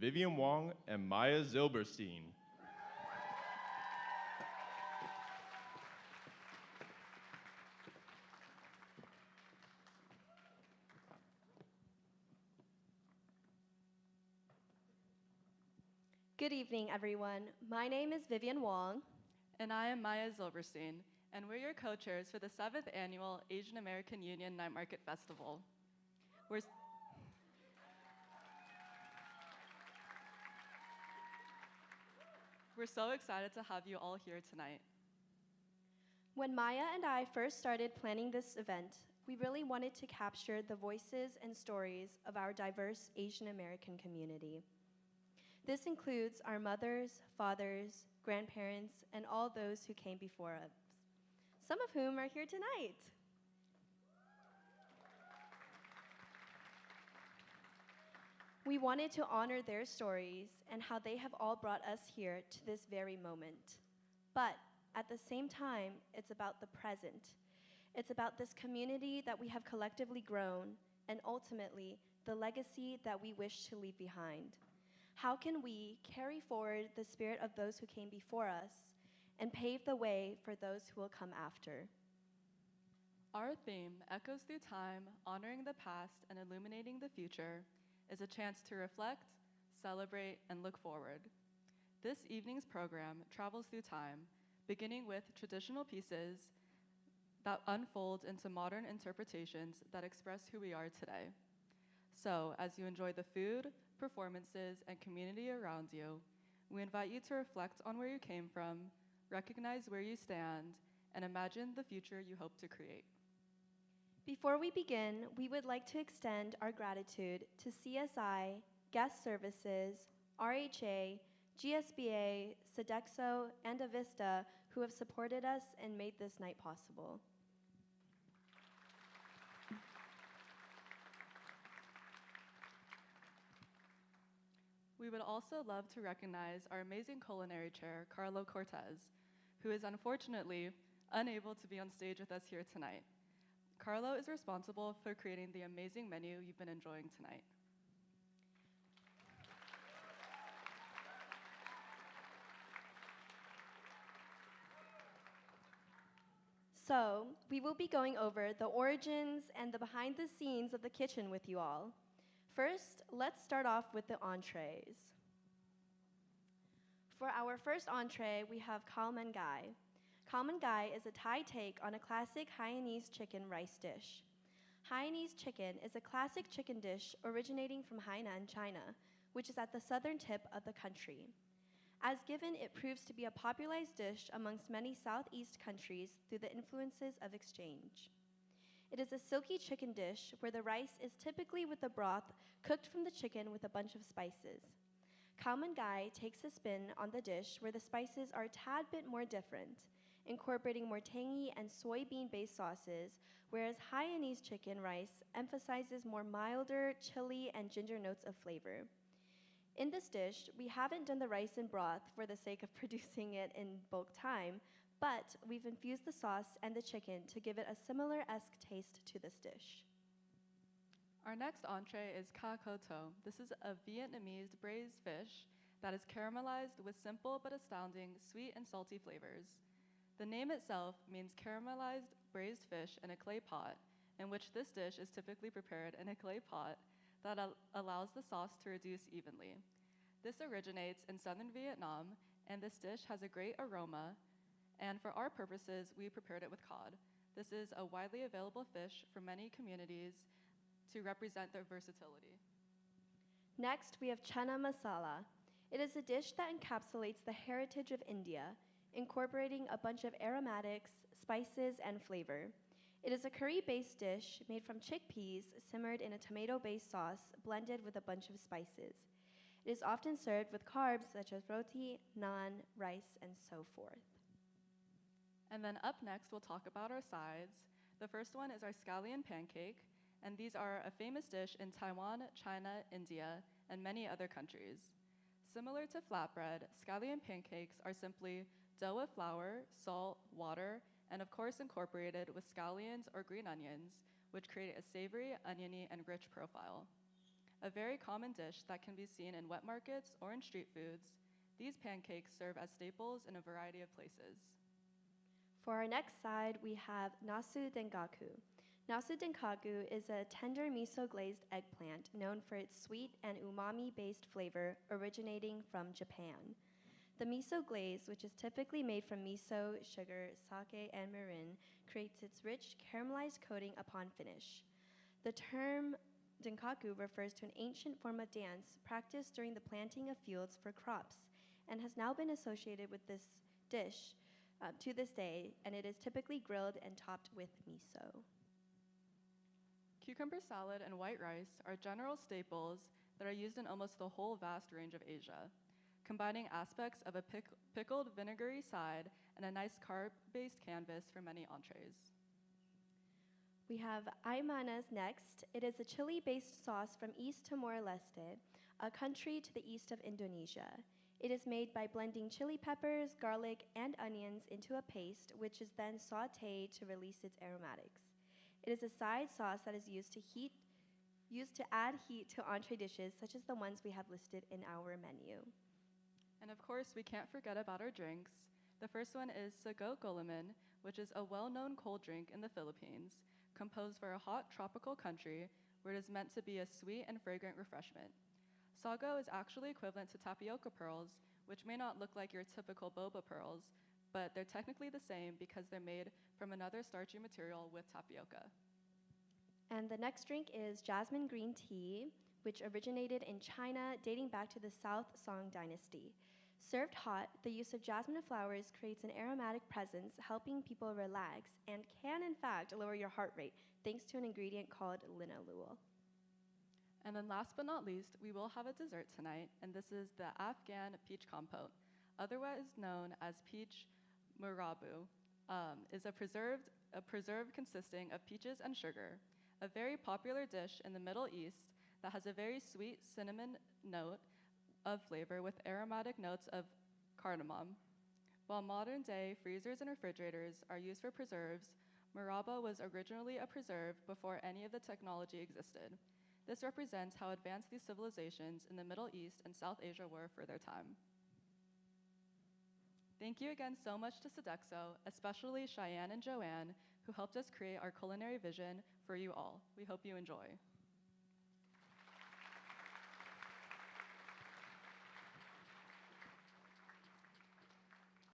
Vivian Wong and Maya Zilberstein. Good evening, everyone. My name is Vivian Wong. And I am Maya Zilberstein, and we're your co-chairs for the 7th Annual Asian American Union Night Market Festival. We're so excited to have you all here tonight. When Maya and I first started planning this event, we really wanted to capture the voices and stories of our diverse Asian American community. This includes our mothers, fathers, grandparents, and all those who came before us, some of whom are here tonight. We wanted to honor their stories and how they have all brought us here to this very moment. But at the same time, it's about the present. It's about this community that we have collectively grown, and ultimately, the legacy that we wish to leave behind. How can we carry forward the spirit of those who came before us and pave the way for those who will come after? Our theme, Echoes Through Time, Honoring the Past and Illuminating the Future, is a chance to reflect, celebrate, and look forward. This evening's program travels through time, beginning with traditional pieces that unfold into modern interpretations that express who we are today. So, as you enjoy the food, performances, and community around you, we invite you to reflect on where you came from, recognize where you stand, and imagine the future you hope to create. Before we begin, we would like to extend our gratitude to CSI, Guest Services, RHA, GSBA, Sodexo, and Avista, who have supported us and made this night possible. We would also love to recognize our amazing culinary chair, Carlo Cortez, who is unfortunately unable to be on stage with us here tonight. Carlo is responsible for creating the amazing menu you've been enjoying tonight. So, we will be going over the origins and the behind the scenes of the kitchen with you all. First, let's start off with the entrees. For our first entree, we have khao man gai. Khao man gai is a Thai take on a classic Hainanese chicken rice dish. Hainanese chicken is a classic chicken dish originating from Hainan, China, which is at the southern tip of the country. As given, it proves to be a popularized dish amongst many Southeast countries through the influences of exchange. It is a silky chicken dish where the rice is typically with the broth cooked from the chicken with a bunch of spices. Khao man gai takes a spin on the dish where the spices are a tad bit more different, incorporating more tangy and soybean-based sauces, whereas Hainanese chicken rice emphasizes more milder, chili, and ginger notes of flavor. In this dish, we haven't done the rice and broth for the sake of producing it in bulk time, but we've infused the sauce and the chicken to give it a similar-esque taste to this dish. Our next entree is ka ko to. This is a Vietnamese braised fish that is caramelized with simple but astounding sweet and salty flavors. The name itself means caramelized braised fish in a clay pot, in which this dish is typically prepared in a clay pot that allows the sauce to reduce evenly. This originates in southern Vietnam, and this dish has a great aroma, and for our purposes, we prepared it with cod. This is a widely available fish for many communities to represent their versatility. Next, we have chana masala. It is a dish that encapsulates the heritage of India, incorporating a bunch of aromatics, spices, and flavor. It is a curry-based dish made from chickpeas simmered in a tomato-based sauce blended with a bunch of spices. It is often served with carbs such as roti, naan, rice, and so forth. And then up next, we'll talk about our sides. The first one is our scallion pancake, and these are a famous dish in Taiwan, China, India, and many other countries. Similar to flatbread, scallion pancakes are simply dough of flour, salt, water, and of course incorporated with scallions or green onions, which create a savory, oniony, and rich profile. a very common dish that can be seen in wet markets or in street foods. These pancakes serve as staples in a variety of places. For our next side, we have nasu dengaku. Nasu denkaku is a tender miso-glazed eggplant known for its sweet and umami-based flavor originating from Japan. The miso glaze, which is typically made from miso, sugar, sake, and mirin, creates its rich caramelized coating upon finish. The term denkaku refers to an ancient form of dance practiced during the planting of fields for crops and has now been associated with this dish to this day, and it is typically grilled and topped with miso. Cucumber salad and white rice are general staples that are used in almost the whole vast range of Asia, combining aspects of a pickled vinegary side and a nice carb-based canvas for many entrees. We have Aymanas next. It is a chili-based sauce from East Timor-Leste, a country to the east of Indonesia. It is made by blending chili peppers, garlic, and onions into a paste, which is then sautéed to release its aromatics. It is a side sauce that is used to add heat to entree dishes, such as the ones we have listed in our menu. And of course, we can't forget about our drinks. The first one is Sago Gulaman, which is a well-known cold drink in the Philippines, composed for a hot tropical country where it is meant to be a sweet and fragrant refreshment. Sago is actually equivalent to tapioca pearls, which may not look like your typical boba pearls, but they're technically the same because they're made from another starchy material with tapioca. And the next drink is jasmine green tea, which originated in China dating back to the South Song dynasty. Served hot, the use of jasmine flowers creates an aromatic presence, helping people relax and can, in fact, lower your heart rate thanks to an ingredient called linalool. And then last but not least, we will have a dessert tonight, and this is the Afghan peach compote, otherwise known as peach murabu. Is a preserve consisting of peaches and sugar, a very popular dish in the Middle East that has a very sweet cinnamon note of flavor with aromatic notes of cardamom. While modern day freezers and refrigerators are used for preserves, murabba was originally a preserve before any of the technology existed. This represents how advanced these civilizations in the Middle East and South Asia were for their time. Thank you again so much to Sodexo, especially Cheyenne and Joanne, who helped us create our culinary vision for you all. We hope you enjoy.